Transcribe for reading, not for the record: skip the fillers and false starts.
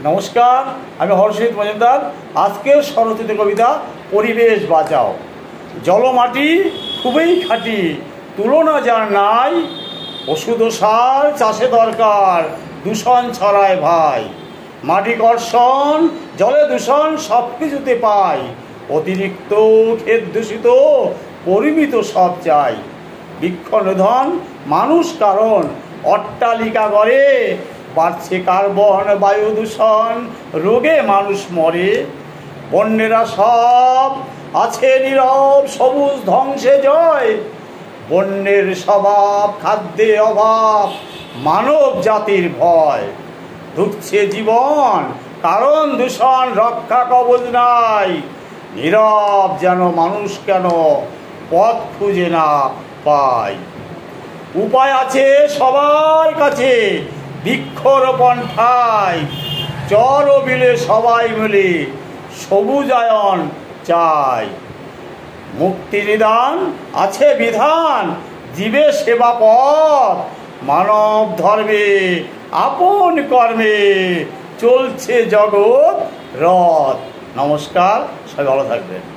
নমস্কার, আমি হর্ষিত মজুমদার। আজকের স্বরচিত কবিতা পরিবেশ বাঁচাও। জলমাটি খুবই খাঁটি, তুলনা যার নাই। ওষুধ সার চাষে দরকার, দূষণ ছড়ায় ভাই। মাটি কর্ষণ, জলে দূষণ সব কিছুতে পাই। অতিরিক্ত ক্ষেত দূষিত, পরিমিত সব চাই। বৃক্ষনিধন মানুষ কারণ, অট্টালিকা গড়ে। বাড়ছে কার্বন, বায়ু দূষণ, রোগে মানুষ মরে। বন্যেরা সব আছে নীরব, সবুজ ধ্বংসে জয়। বন্যের স্বভাব, খাদ্যে অভাব, মানব জাতির ভয়। ঢুকছে জীবন, কারণ দূষণ, রক্ষা কবচ নাই। নীরব যেন মানুষ কেন পথ খুঁজে না পায়। উপায় আছে সবার কাছে, বৃক্ষরোপণ ঠাই। চর ও বিলে সবাই মিলে সবুজায়ন চাই। মুক্তি নিদান আছে বিধান, জীবে সেবা পথ। মানব ধর্মে আপন কর্মে চলছে জগৎ রথ। নমস্কার, সবাই ভালো থাকবেন।